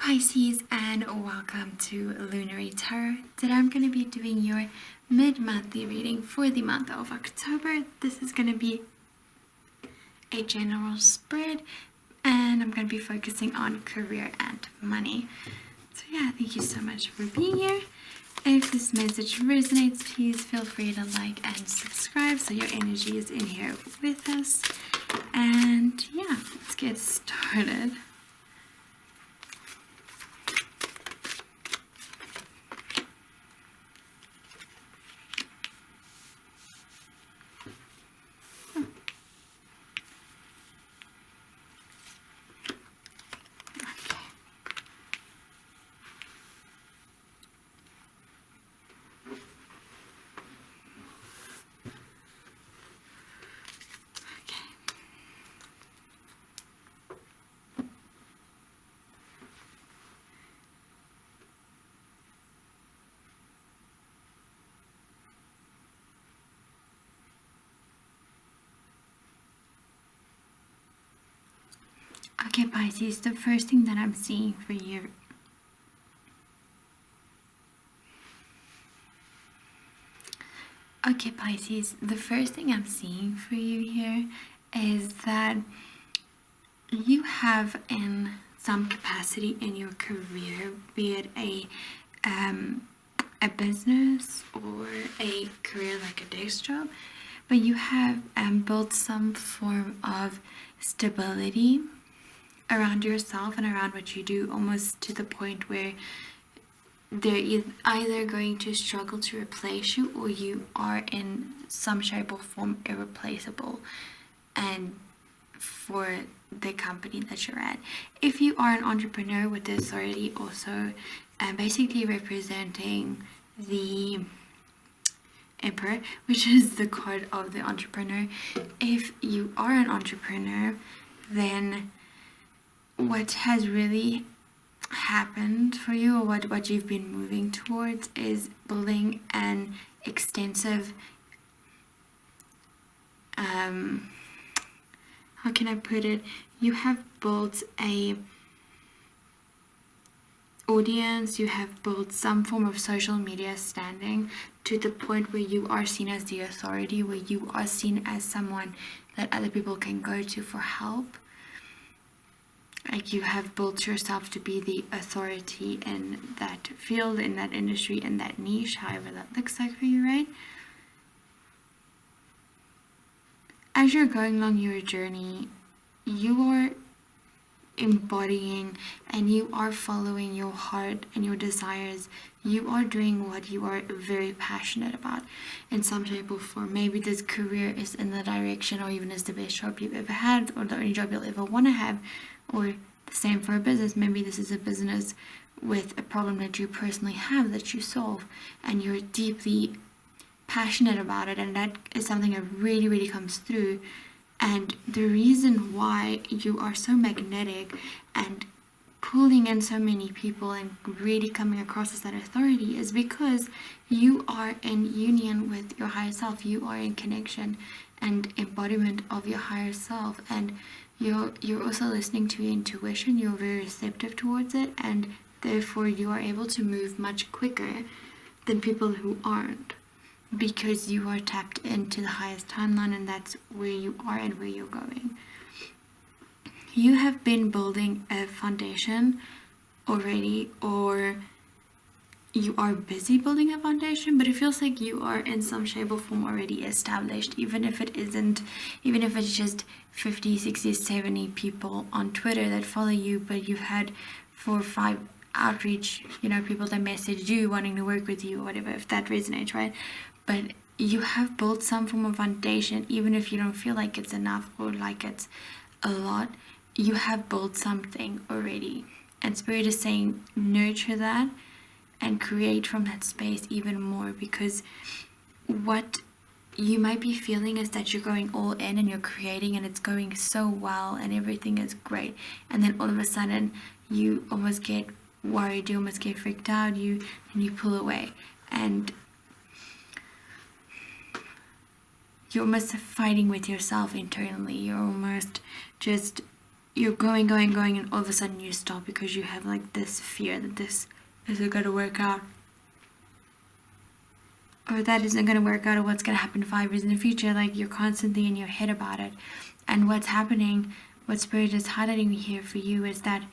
Pisces, and welcome to Lunary Tarot. Today I'm going to be doing your mid-monthly reading for the month of October. This is going to be a general spread, and I'm going to be focusing on career and money. So yeah, thank you so much for being here. If this message resonates, please feel free to like and subscribe so your energy is in here with us. And yeah, let's get started. Okay, Pisces, the first thing that I'm seeing for you Okay, Pisces, the first thing I'm seeing for you here is that you have in some capacity in your career, be it a business or a career like a desk job, but you have built some form of stability around yourself and around what you do, almost to the point where they're either going to struggle to replace you, or you are in some shape or form irreplaceable and for the company that you're at. If you are an entrepreneur with the authority also basically representing the Emperor, which is the card of the entrepreneur. If you are an entrepreneur, then what has really happened for you, or what you've been moving towards, is building an extensive how can I put it, you have built a audience, you have built some form of social media standing to the point where you are seen as the authority, where you are seen as someone that other people can go to for help. Like, you have built yourself to be the authority in that field, in that industry, in that niche, however that looks like for you, right? As you're going along your journey, you are embodying and you are following your heart and your desires. You are doing what you are very passionate about in some shape or form. Maybe this career is in the direction, or even is the best job you've ever had, or the only job you'll ever want to have, or the same for a business. Maybe this is a business with a problem that you personally have that you solve, and you're deeply passionate about it, and that is something that really, really comes through. And the reason why you are so magnetic and pulling in so many people and really coming across as that authority is because you are in union with your higher self. You are in connection and embodiment of your higher self, and you're also listening to your intuition. You're very receptive towards it, and therefore you are able to move much quicker than people who aren't, because you are tapped into the highest timeline, and that's where you are and where you're going. You have been building a foundation already, or you are busy building a foundation, but it feels like you are in some shape or form already established, even if it isn't, even if it's just 50, 60, 70 people on Twitter that follow you, but you've had 4 or 5 outreach, people that message you wanting to work with you or whatever, if that resonates, right? But you have built some form of foundation, even if you don't feel like it's enough or like it's a lot. You have built something already, and Spirit is saying nurture that and create from that space even more, because what you might be feeling is that you're going all in and you're creating and it's going so well and everything is great, and then all of a sudden you almost get worried, you almost get freaked out, and you pull away, and you're almost fighting with yourself internally. You're almost just you're going, and all of a sudden you stop because you have like this fear that this isn't going to work out, or that isn't going to work out, or what's going to happen 5 years in the future. Like, you're constantly in your head about it. And what's happening, what Spirit is highlighting here for you, is that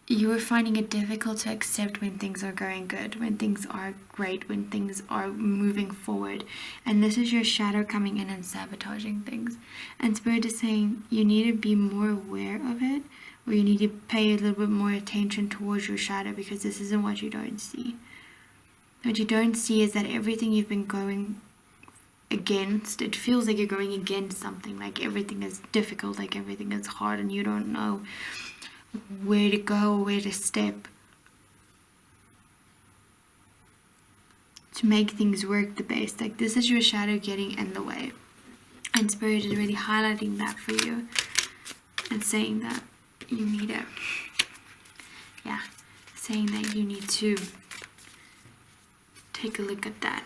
you are finding it difficult to accept when things are going good, when things are great, when things are moving forward. And this is your shadow coming in and sabotaging things. And Spirit is saying you need to be more aware of it, or you need to pay a little bit more attention towards your shadow, because this isn't what you don't see. What you don't see is that everything you've been going against, it feels like you're going against something, like everything is difficult, like everything is hard, and you don't know where to go, where to step to make things work the best. Like, this is your shadow getting in the way. And Spirit is really highlighting that for you and saying that you need it. Yeah, saying that you need to take a look at that.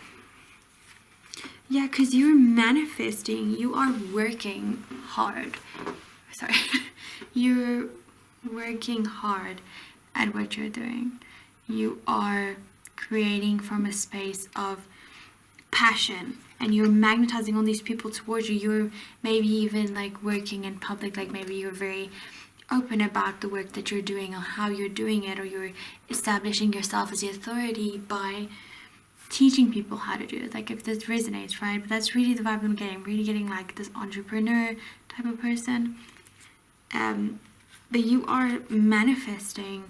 Yeah, because you're manifesting, you are working hard. Sorry. You're working hard at what you're doing. You are creating from a space of passion, and you're magnetizing all these people towards you. You're maybe even like working in public, like maybe you're very open about the work that you're doing or how you're doing it, or you're establishing yourself as the authority by teaching people how to do it. Like, if this resonates, right? But that's really the vibe I'm getting. I'm really getting like this entrepreneur type of person. But you are manifesting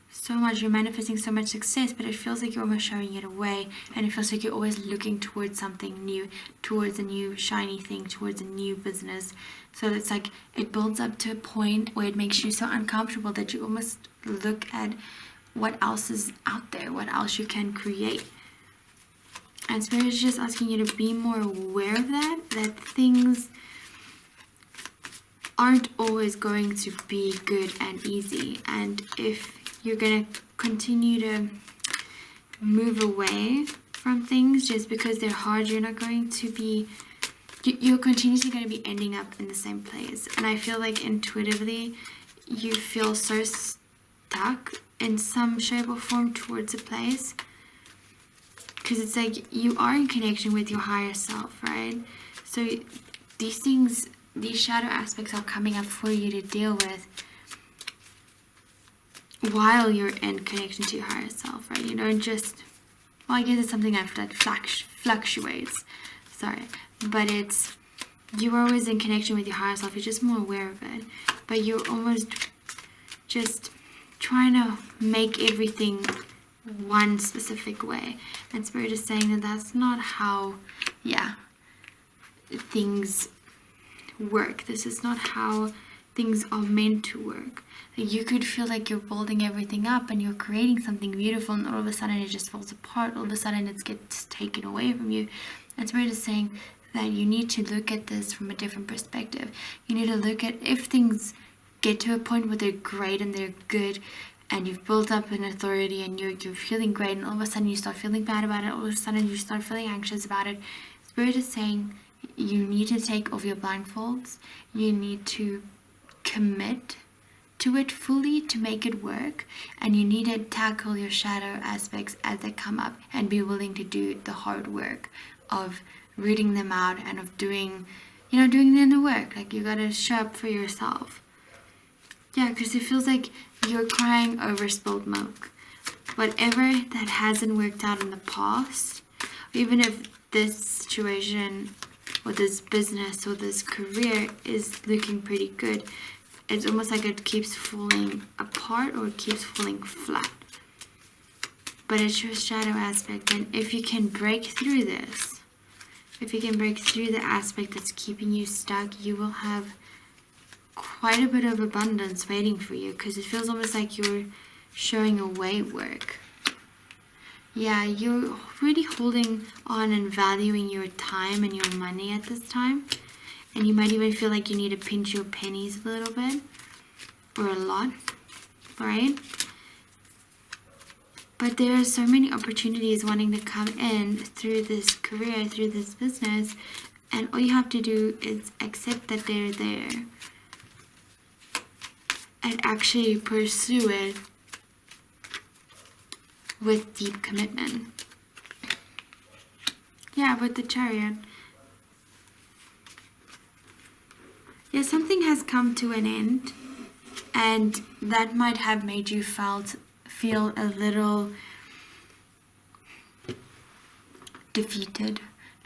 so much. You're manifesting so much success, but it feels like you're almost showing it away, and it feels like you're always looking towards something new, towards a new shiny thing, towards a new business. So it's like it builds up to a point where it makes you so uncomfortable that you almost look at what else is out there, what else you can create. And Spirit is just asking you to be more aware of that things aren't always going to be good and easy. And if you're going to continue to move away from things just because they're hard, you're not going to be, you're continuously going to be ending up in the same place. And I feel like intuitively you feel so stuck in some shape or form towards a place, because it's like you are in connection with your higher self, right? So these things, these shadow aspects are coming up for you to deal with while you're in connection to your higher self, right? You don't just, well, I guess it's something that fluctuates, sorry, but it's, you're always in connection with your higher self. You're just more aware of it, but you're almost just trying to make everything one specific way. And Spirit is saying that that's not how, things work. This is not how things are meant to work. You could feel like you're building everything up and you're creating something beautiful, and all of a sudden it just falls apart. All of a sudden it gets taken away from you. And Spirit is saying that you need to look at this from a different perspective. You need to look at, if things get to a point where they're great and they're good, and you've built up an authority and you're feeling great, and all of a sudden you start feeling bad about it, all of a sudden you start feeling anxious about it. Spirit is saying you need to take off your blindfolds. You need to commit to it fully to make it work, and you need to tackle your shadow aspects as they come up and be willing to do the hard work of rooting them out and of doing the inner work. Like, you gotta show up for yourself. Yeah, because it feels like you're crying over spilled milk. Whatever that hasn't worked out in the past, even if this situation or this business or this career is looking pretty good, it's almost like it keeps falling apart or it keeps falling flat. But it's your shadow aspect, and if you can break through this, if you can break through the aspect that's keeping you stuck, you will have quite a bit of abundance waiting for you, because it feels almost like you're showing away work. Yeah, you're really holding on and valuing your time and your money at this time, and you might even feel like you need to pinch your pennies a little bit or a lot, right? But there are so many opportunities wanting to come in through this career, through this business, and all you have to do is accept that they're there. and actually pursue it with deep commitment. Yeah, with the Chariot. Yeah, something has come to an end, and that might have made you feel a little defeated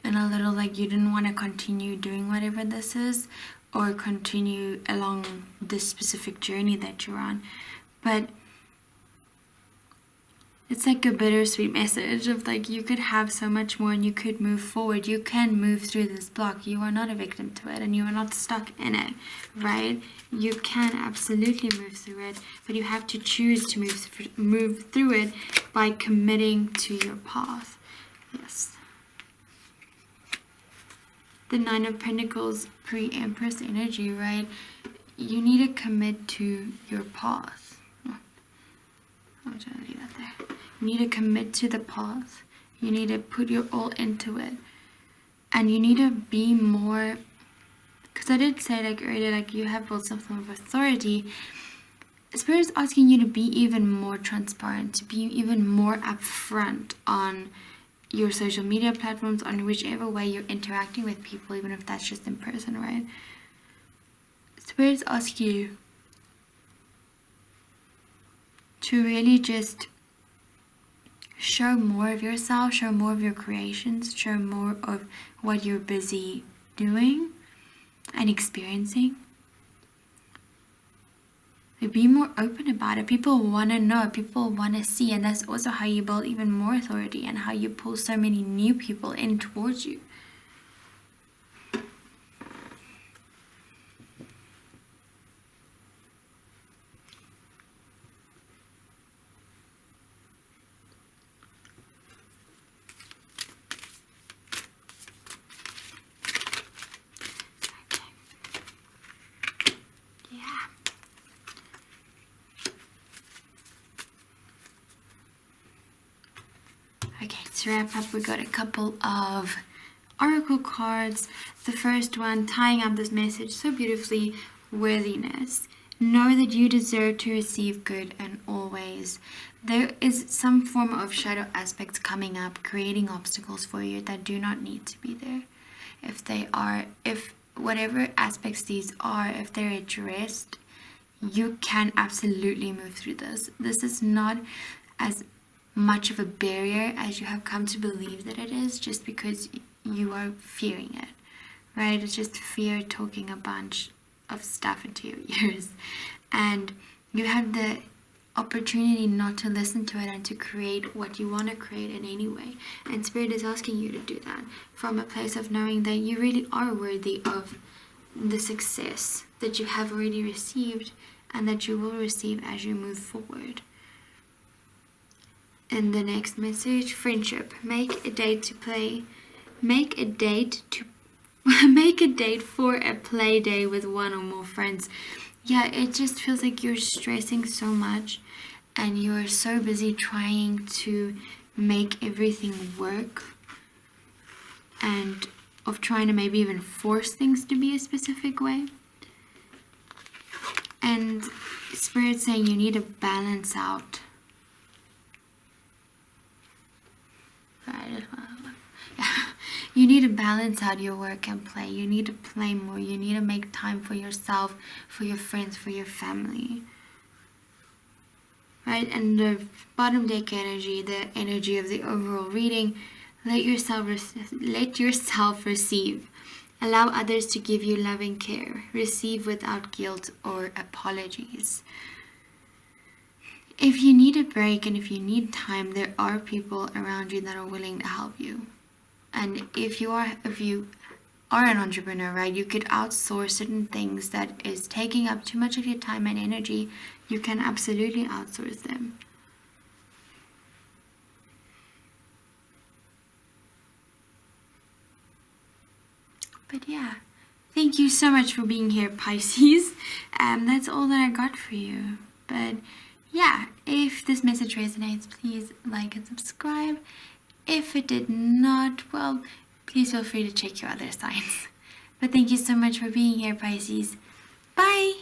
and a little like you didn't want to continue doing whatever this is or continue along this specific journey that you're on. But it's like a bittersweet message of like you could have so much more and you could move forward. You can move through this block. You are not a victim to it and you are not stuck in it, right? You can absolutely move through it, but you have to choose to move through it by committing to your path. Yes. The Nine of Pentacles, pre-Empress energy, right? You need to commit to your path. I'm trying to leave that there. You need to commit to the path. You need to put your all into it. And you need to be more, because I did say like earlier, like you have built some form of authority. Spirit is asking you to be even more transparent, to be even more upfront on your social media platforms, on whichever way you're interacting with people, even if that's just in person, right? Spirits ask you to really just show more of yourself, show more of your creations, show more of what you're busy doing and experiencing. Be more open about it. People want to know, people want to see, and that's also how you build even more authority and how you pull so many new people in towards you. Okay, to wrap up, we got a couple of oracle cards. The first one, tying up this message so beautifully, worthiness. Know that you deserve to receive good and always. There is some form of shadow aspects coming up, creating obstacles for you that do not need to be there. If whatever aspects these are, if they're addressed, you can absolutely move through this. This is not as much of a barrier as you have come to believe that it is, just because you are fearing it, right? It's just fear talking a bunch of stuff into your ears, and you have the opportunity not to listen to it and to create what you want to create in any way. And Spirit is asking you to do that from a place of knowing that you really are worthy of the success that you have already received and that you will receive as you move forward. And the next message, friendship. Make a date to play. Make a date for a play day with one or more friends. Yeah, it just feels like you're stressing so much and you're so busy trying to make everything work and of trying to maybe even force things to be a specific way. And Spirit's saying you need to balance out. You need to balance out your work and play. You need to play more. You need to make time for yourself, for your friends, for your family. Right? And the bottom deck energy, the energy of the overall reading, let yourself receive. Allow others to give you loving care. Receive without guilt or apologies. If you need a break and if you need time, there are people around you that are willing to help you. And if you are an entrepreneur, right, you could outsource certain things that is taking up too much of your time and energy. You can absolutely outsource them. But yeah, thank you so much for being here, Pisces. That's all that I got for you. But yeah, if this message resonates, please like and subscribe. If it did not, well, please feel free to check your other signs. But thank you so much for being here, Pisces. Bye!